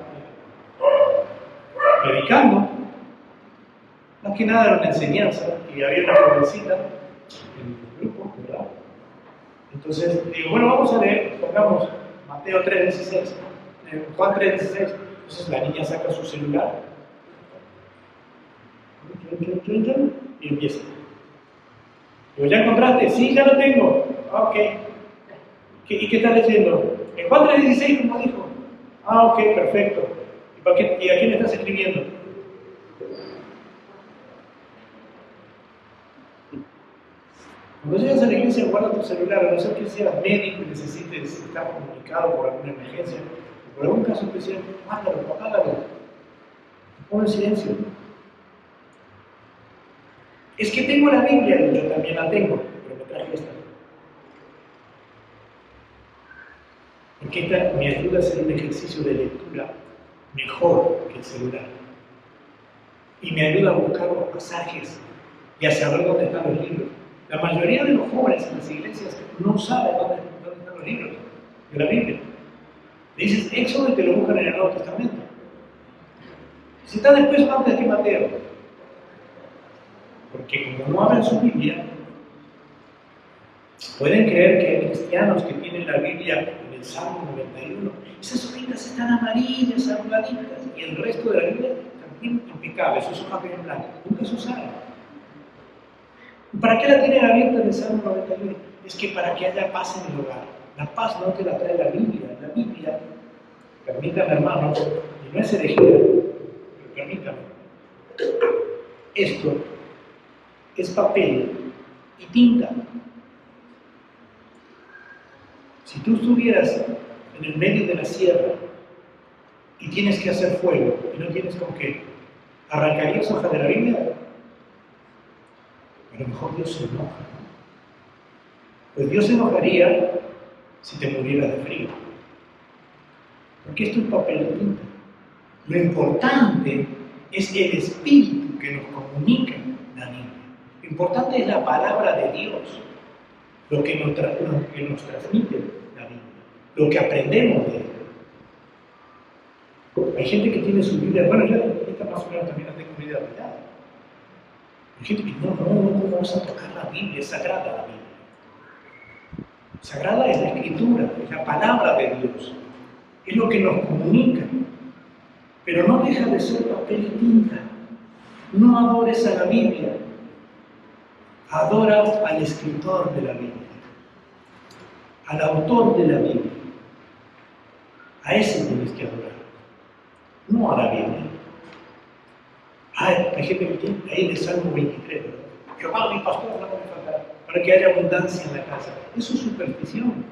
predicando, más que nada era una enseñanza, y había una jovencita en el grupo, ¿verdad? Entonces digo, bueno, vamos a leer, pongamos Mateo 3:16, Juan 3:16. Entonces la niña saca su celular y empieza. Digo, ¿ya encontraste? Sí, ya lo tengo. Ah, ok. ¿Y qué estás leyendo? En Juan 3:16, como dijo. Ah, ok, perfecto. ¿Y a quién le estás escribiendo? Cuando llegas a la iglesia, guarda tu celular, a no ser que seas médico y necesites estar comunicado por alguna emergencia, o por algún caso especial, apágalo. Pon en silencio. Es que tengo la Biblia, y yo también la tengo, pero me traje esta. porque esta me ayuda a hacer un ejercicio de lectura mejor que el celular. Y me ayuda a buscar los pasajes y a saber dónde están los libros. La mayoría de los jóvenes en las iglesias no saben dónde están los libros de la Biblia. Le dices Éxodo y te lo buscan en el Nuevo Testamento. Si está después o antes que Mateo. Porque como no abren su Biblia, pueden creer que hay cristianos que tienen la Biblia en el Salmo 91. Esas hojitas están amarillas, arrugaditas, y el resto de la Biblia también impecable, sus hojas bien blancas. Nunca se usaron. ¿Para qué la tienen abierta en el Salmo 91? Es que para que haya paz en el hogar. La paz no te la trae la Biblia. La Biblia, permítame hermanos, y no es herejía, pero permítame, esto es papel y tinta. Si tú estuvieras en el medio de la sierra y tienes que hacer fuego y no tienes con qué, ¿arrancarías hojas de la Biblia? A lo mejor Dios se enoja. Pues Dios se enojaría si te murieras de frío. Porque esto es papel y tinta. Lo importante es el espíritu que nos comunica la Biblia. Lo importante es la palabra de Dios, lo que nos transmite la Biblia, lo que aprendemos de ella. Hay gente que tiene su Biblia, bueno, yo esta más o menos también la tengo Biblia cuidada. Hay gente que no, ¿cómo vamos a tocar la Biblia? Es sagrada la Biblia. Sagrada es la Escritura, es la palabra de Dios, es lo que nos comunica, pero no deja de ser papel y tinta. No adores a la Biblia, adora al escritor de la Biblia, al autor de la Biblia. A ese tienes que adorar, no a la Biblia. Hay gente que tiene ahí el Salmo 23, ¿verdad? Jehová mi pastor, no me faltará, para que haya abundancia en la casa. Eso es superstición.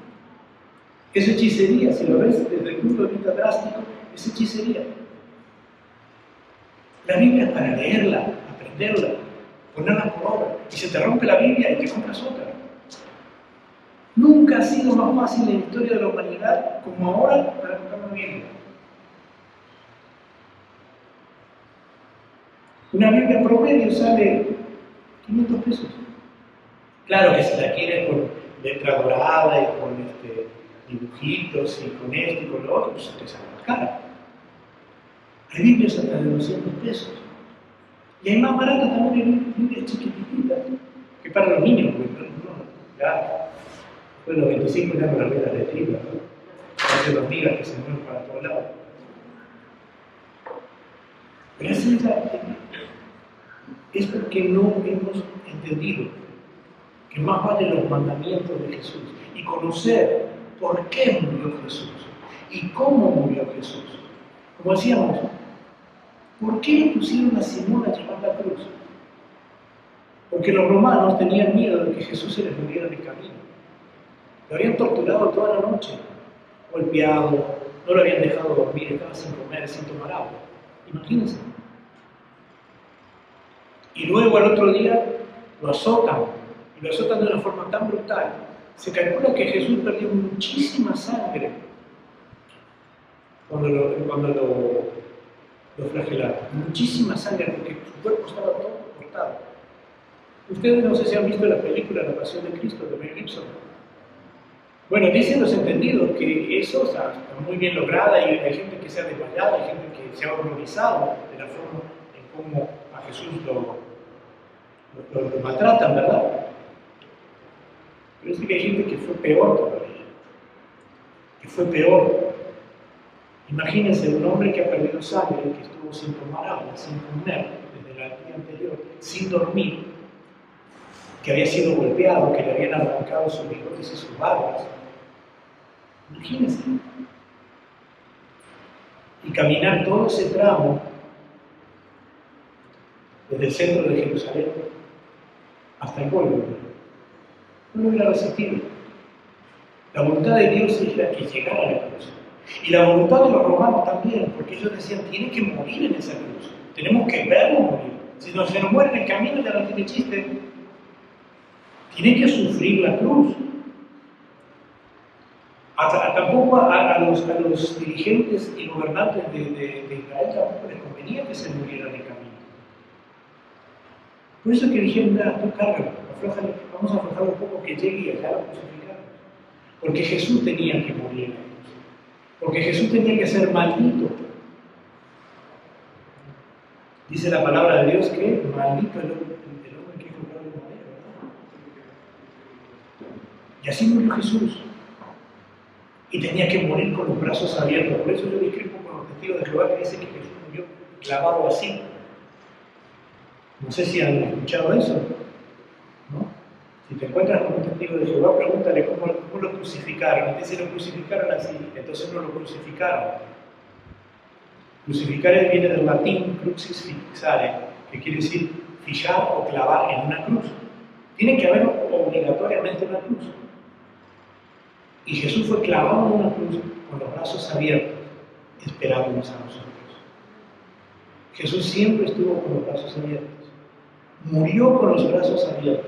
Es hechicería. Si lo ves desde el punto de vista drástico, es hechicería. La Biblia es para leerla, aprenderla, ponerla por obra. Y se te rompe la Biblia y te compras otra. Nunca ha sido más fácil en la historia de la humanidad como ahora para comprar una Biblia. Una Biblia promedio sale 500 pesos. Claro que si la quieres con letra dorada y con dibujitos y con esto y con lo otro, pues te sale más cara. Hay Biblias hasta de 200 pesos. Y hay más baratas también, hay Biblias chiquititas, que para los niños, pues ya, después de los 25 ya no las ven las letritas, ¿no? Hace los migas que se mueven para todos lados. Pero esa es porque no hemos entendido que más valen los mandamientos de Jesús y conocer por qué murió Jesús y cómo murió Jesús. Como decíamos, ¿por qué le pusieron a Simón a llevar la cruz? Porque los romanos tenían miedo de que Jesús se les muriera en el camino. Lo habían torturado toda la noche, golpeado, no lo habían dejado dormir, estaba sin comer, sin tomar agua. Imagínense. Y luego al otro día lo azotan, y lo azotan de una forma tan brutal. Se calcula que Jesús perdió muchísima sangre cuando lo flagelaron. Muchísima sangre, porque su cuerpo estaba todo cortado. Ustedes no sé si han visto la película La Pasión de Cristo de Mel Gibson. Bueno, dicen los entendidos que eso está muy bien lograda y hay gente que se ha desmayado, hay gente que se ha horrorizado de la forma en cómo a Jesús lo maltratan, ¿verdad? Pero es que hay gente que fue peor todavía, que fue peor. Imagínense un hombre que ha perdido sangre, que estuvo sin tomar agua, sin comer desde el día anterior, sin dormir, que había sido golpeado, que le habían arrancado sus bigotes y sus barbas. Imagínense. Y caminar todo ese tramo desde el centro de Jerusalén hasta el pueblo. No lo hubiera resistido. La voluntad de Dios es la que llegara a la cruz. Y la voluntad de los romanos también, porque ellos decían, tiene que morir en esa cruz. Tenemos que verlo morir. Si no se nos muere en el camino, ya no tiene chiste. Tiene que sufrir la cruz. Tampoco a los dirigentes y gobernantes de Israel tampoco les convenía que se murieran en camino. Por eso que dijeron, tú cárgalo, vamos a aflojarlo un poco que llegue y allá lo crucificaron. Porque Jesús tenía que morir en la cruz. Porque Jesús tenía que ser maldito. Dice la palabra de Dios que maldito el hombre que es colgado en madera, ¿verdad? Y así murió Jesús. Y tenía que morir con los brazos abiertos. Por eso yo discrepo con los testigos de Jehová que dicen que Jesús murió clavado así. No sé si han escuchado eso, ¿no? Si te encuentras con un testigo de Jehová, pregúntale cómo lo crucificaron. Y te dice, lo crucificaron así, entonces no lo crucificaron. Crucificar viene del latín crucis fixare, que quiere decir fijar o clavar en una cruz. Tiene que haber obligatoriamente una cruz. Y Jesús fue clavado en una cruz con los brazos abiertos, esperándonos a nosotros. Jesús siempre estuvo con los brazos abiertos. Murió con los brazos abiertos,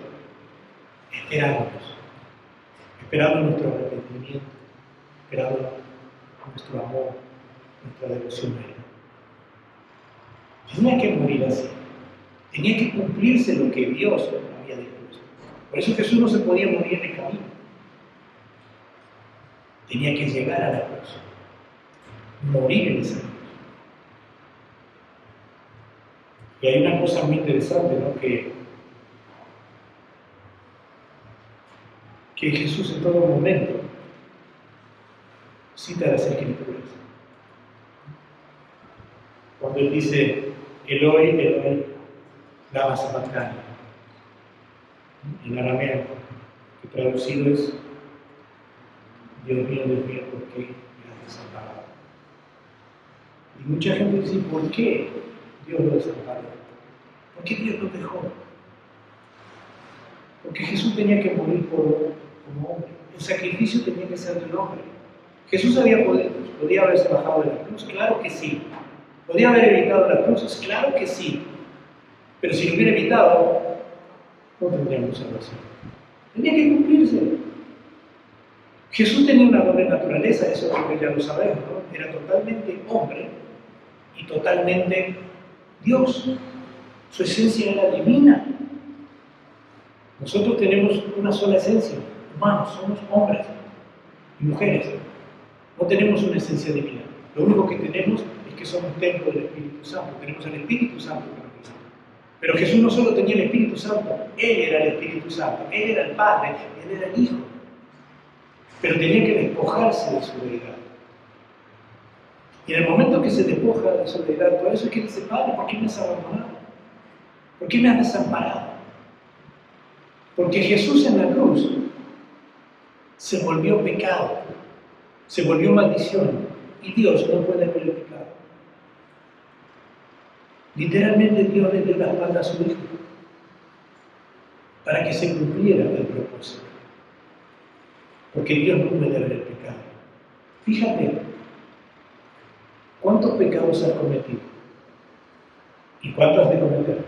esperando nuestro arrepentimiento, esperando nuestro amor, nuestra devoción a Él. Tenía que morir así, tenía que cumplirse lo que Dios había dispuesto. Por eso Jesús no se podía morir en el camino, tenía que llegar a la cruz, morir en esa cruz. Y hay una cosa muy interesante, ¿no? Que Jesús en todo momento cita las Escrituras. Cuando Él dice, Eloi, Eloi, lama sabactani, en arameo, que traducido es, Dios mío, ¿por qué me has desamparado? Y mucha gente dice, ¿por qué Dios lo desamparó? ¿Por qué Dios lo dejó? Porque Jesús tenía que morir como hombre. El sacrificio tenía que ser del hombre. Jesús podía haberse bajado de la cruz, claro que sí. ¿Podía haber evitado las cruces? Claro que sí. Pero si lo hubiera evitado, no tendríamos salvación. Tenía que cumplirse. Jesús tenía una doble naturaleza, eso creo que ya lo sabemos, ¿no? Era totalmente hombre y totalmente Dios. Su esencia era divina. Nosotros tenemos una sola esencia, humanos, somos hombres y mujeres. No tenemos una esencia divina. Lo único que tenemos es que somos templo del Espíritu Santo. Tenemos al Espíritu Santo para nosotros. Pero Jesús no solo tenía el Espíritu Santo, Él era el Espíritu Santo, Él era el Padre, Él era el Hijo. Pero tenía que despojarse de su deidad. Y en el momento que se despoja de su deidad, por eso es que Él dice, Padre, ¿por qué me has abandonado? ¿Por qué me has desamparado? Porque Jesús en la cruz se volvió pecado, se volvió maldición, y Dios no puede ver el pecado. Literalmente Dios le dio la espalda a su Hijo para que se cumpliera el propósito. Porque Dios no puede ver el pecado. Fíjate, ¿cuántos pecados has cometido? ¿Y cuántos has de cometer?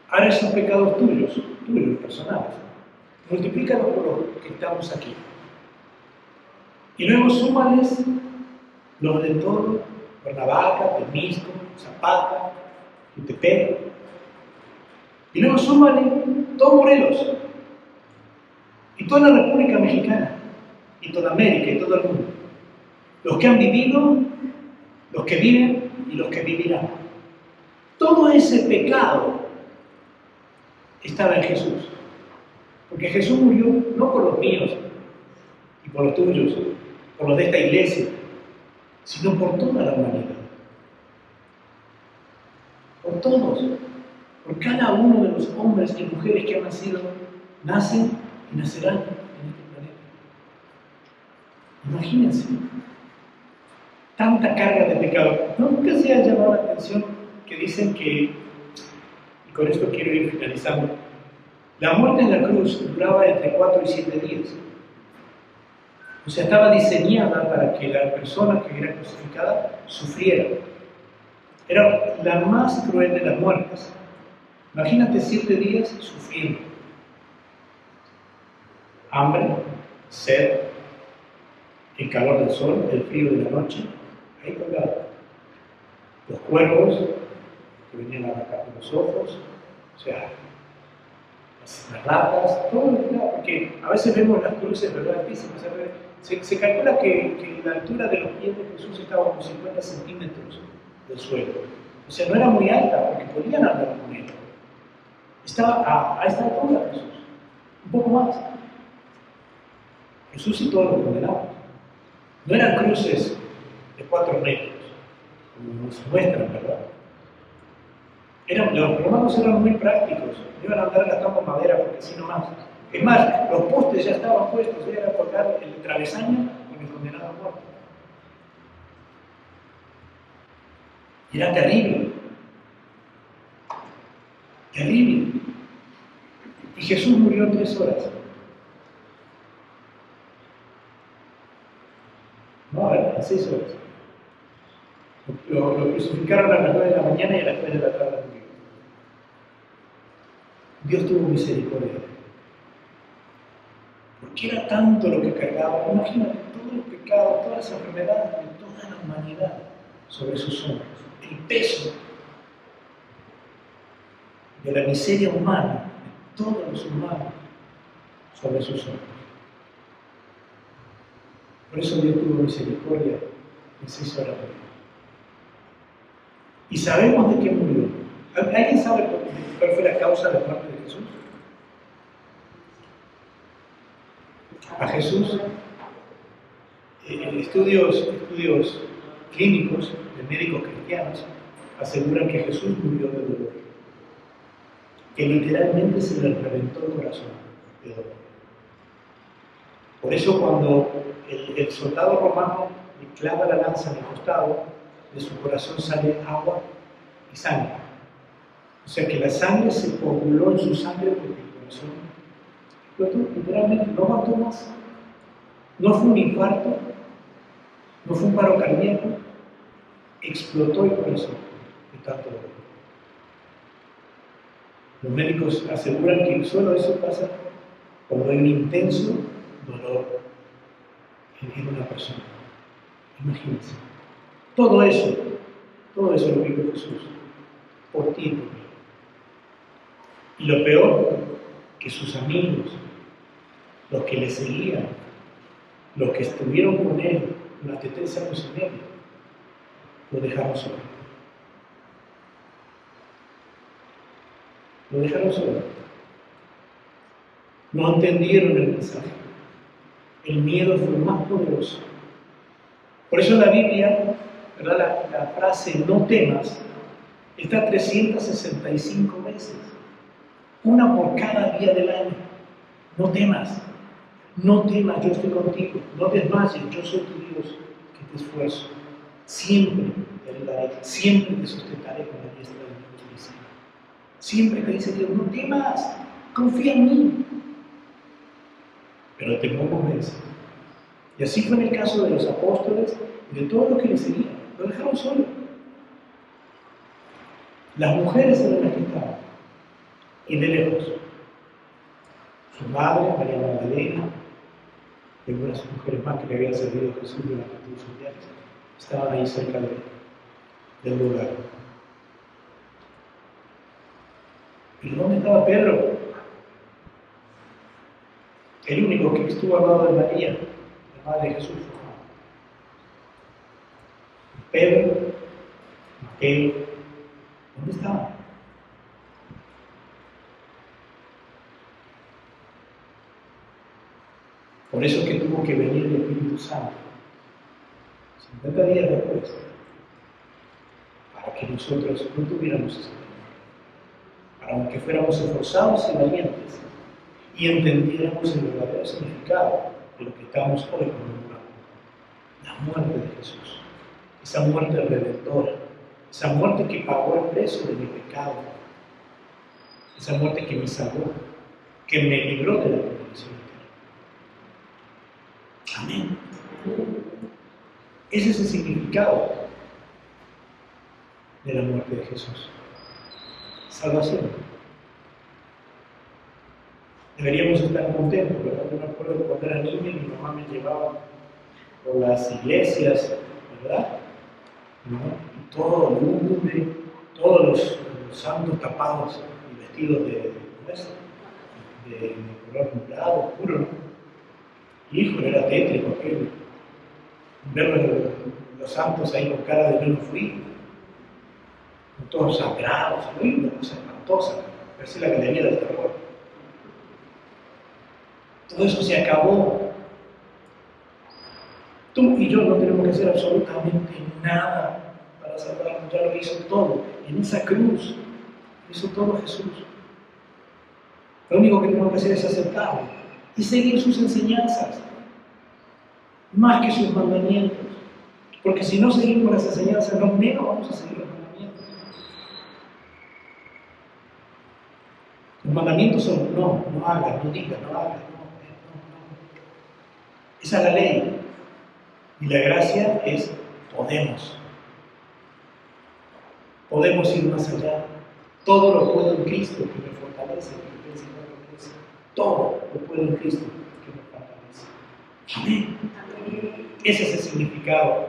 Ahora esos pecados tuyos, personales, multiplícalos por los que estamos aquí. Y luego súmales los de todo, Cuernavaca, Temisco, Zapata, Jutepec. Y luego súmale todo Morelos, y toda la República Mexicana, y toda América, y todo el mundo. Los que han vivido, los que viven y los que vivirán. Todo ese pecado estaba en Jesús. Porque Jesús murió no por los míos y por los tuyos, por los de esta iglesia, sino por toda la humanidad. Por todos, por cada uno de los hombres y mujeres que han nacido, nacen y nacerán en este planeta. Imagínense, tanta carga de pecado. Nunca se ha llamado la atención que dicen que, y con esto quiero ir finalizando, la muerte en la cruz duraba entre 4 y 7 días. O sea, estaba diseñada para que la persona que era crucificada sufriera. Era la más cruel de las muertes. Imagínate 7 días sufriendo. Hambre, sed, el calor del sol, el frío de la noche, ahí colgado. Los cuervos que venían a arrancar los ojos, o sea, las ratas, todo lo que porque a veces vemos las cruces, ¿verdad? Altísimas. Se calcula que la altura de los pies de Jesús estaba a unos 50 centímetros del suelo. O sea, no era muy alta porque podían andar con él. Estaba a esta altura Jesús, un poco más. Jesús y todos los condenados. No eran cruces de 4 metros, como nos muestran, ¿verdad? Los romanos eran muy prácticos, no iban a andar gastando madera porque así nomás. Es más, los postes ya estaban puestos, era colgar el travesaño con el condenado a muerte. Y era terrible. Terrible. Y Jesús murió en 3 horas. No, en 6 horas. Lo crucificaron a las 9 de la mañana y a las 3 de la tarde murió. Dios tuvo misericordia de él. Porque era tanto lo que cargaba. Imagínate todos los pecados, todas las enfermedades de toda la humanidad sobre sus hombros. El peso de la miseria humana, de todos los humanos, sobre sus hombros. Por eso Dios tuvo misericordia y se hizo la vida. Y sabemos de qué murió. ¿Alguien sabe cuál fue la causa de la muerte de Jesús? A Jesús, estudios clínicos de médicos cristianos aseguran que Jesús murió de dolor, que literalmente se le reventó el corazón de dolor. Por eso cuando el soldado romano le clava la lanza en el costado, de su corazón sale agua y sangre. O sea que la sangre se coaguló en su sangre porque el corazón explotó, literalmente, no aguantó más. No fue un infarto, no fue un paro cardíaco, explotó el corazón de tanto dolor. Los médicos aseguran que solo eso pasa cuando hay un intenso dolor en una persona. Imagínense. Todo eso lo vivió Jesús, por ti y por mí. Y lo peor, que sus amigos, los que le seguían, los que estuvieron con él durante 3 años y medio, lo dejaron solo. Lo dejaron solo. No entendieron el mensaje. El miedo fue más poderoso. Por eso la Biblia, ¿verdad? La frase no temas está 365 veces, una por cada día del año. No temas, no temas, yo estoy contigo, no desmayes, yo soy tu Dios que te esfuerzo. Siempre te ayudaré, siempre te sustentaré con la diestra de mi justicia. Siempre te dice Dios, no temas, confía en mí. Pero el temor convence. Y así fue en el caso de los apóstoles y de todos los que le seguían. Lo dejaron solo. Las mujeres eran las que estaban, y de lejos. Su madre, María Magdalena, y algunas mujeres más que le habían servido a Jesús durante todos sus días, estaban ahí cerca del lugar. ¿Y dónde estaba Pedro? El único que estuvo al lado de María, la madre de Jesús. Pedro, Mateo, ¿dónde estaban? Por eso es que tuvo que venir el Espíritu Santo 50 días después, para que nosotros no tuviéramos ese temor, para que fuéramos esforzados y valientes y entendiéramos el verdadero significado de lo que estamos hoy conmemorando, la muerte de Jesús, esa muerte redentora, esa muerte que pagó el precio de mi pecado, esa muerte que me salvó, que me libró de la condenación eterna. Amén. Ese es el significado de la muerte de Jesús. Salvación. Deberíamos estar contentos, ¿verdad? Yo me acuerdo que cuando era niño mi mamá me llevaba por las iglesias, ¿verdad? ¿No? Y todo lúgubre, todos los santos tapados y vestidos de color morado, oscuro, ¿no? Híjole, era tétrico aquello. Ver los santos ahí con cara de yo no fui, con todos sangrados, una cosa espantosa, parecía la galería del terror. Todo eso se acabó. Tú y yo no tenemos que hacer absolutamente nada para salvarnos, ya lo hizo todo. En esa cruz lo hizo todo Jesús. Lo único que tenemos que hacer es aceptarlo y seguir sus enseñanzas, más que sus mandamientos. Porque si no seguimos las enseñanzas, no menos vamos a seguir los mandamientos. Los mandamientos son no hagas, no digas, no hagas, no. Esa es la ley. Y la gracia es podemos. Podemos ir más allá. Todo lo puedo en Cristo que me fortalece. Todo lo puedo en Cristo que me fortalece. Amén. Ese es el significado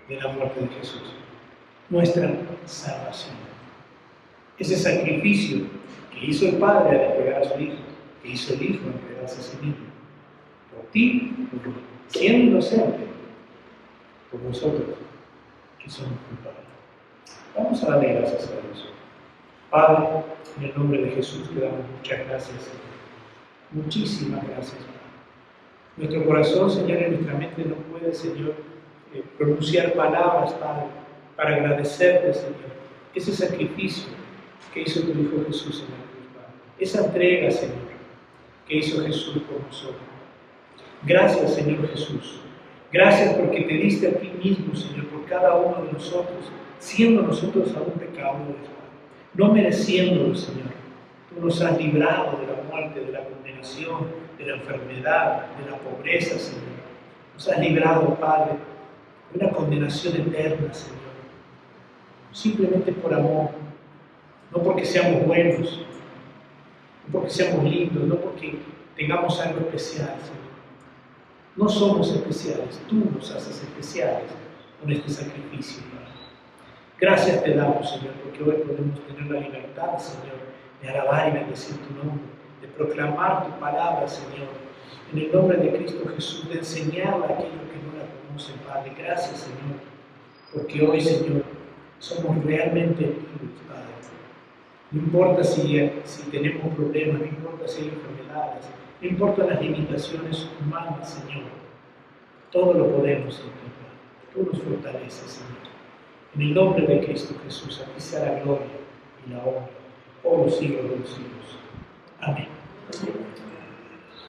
de la muerte de Jesús. Nuestra salvación. Ese sacrificio que hizo el Padre al entregar a su Hijo, que hizo el Hijo al entregarse a sí mismo. Por ti, siendo inocente, por nosotros que somos culpables. Vamos a darle gracias a Dios. Padre, en el nombre de Jesús te damos muchas gracias, Señor. Muchísimas gracias, Padre. Nuestro corazón, Señor, y nuestra mente no puede, Señor, pronunciar palabras, Padre, para agradecerte, Señor, ese sacrificio que hizo tu Hijo Jesús en la cruz, Padre. Esa entrega, Señor, que hizo Jesús por nosotros. Gracias, Señor Jesús. Gracias porque te diste a ti mismo, Señor, por cada uno de nosotros, siendo nosotros aún pecadores, no mereciéndolo, Señor. Tú nos has librado de la muerte, de la condenación, de la enfermedad, de la pobreza, Señor. Nos has librado, Padre, de una condenación eterna, Señor. Simplemente por amor, no porque seamos buenos, no porque seamos lindos, no porque tengamos algo especial, Señor. No somos especiales, tú nos haces especiales con este sacrificio, Padre. Gracias te damos, Señor, porque hoy podemos tener la libertad, Señor, de alabar y bendecir tu nombre, de proclamar tu palabra, Señor, en el nombre de Cristo Jesús, de enseñarla a aquellos que no la conocen, Padre. Gracias, Señor, porque hoy, Señor, somos realmente libres, Padre. No importa si tenemos problemas, no importa si hay enfermedades, no importa las limitaciones humanas, Señor. Todo lo podemos, Señor. Tú nos fortaleces, Señor. En el nombre de Cristo Jesús, a ti sea la gloria y la honra por los siglos de los siglos. Amén.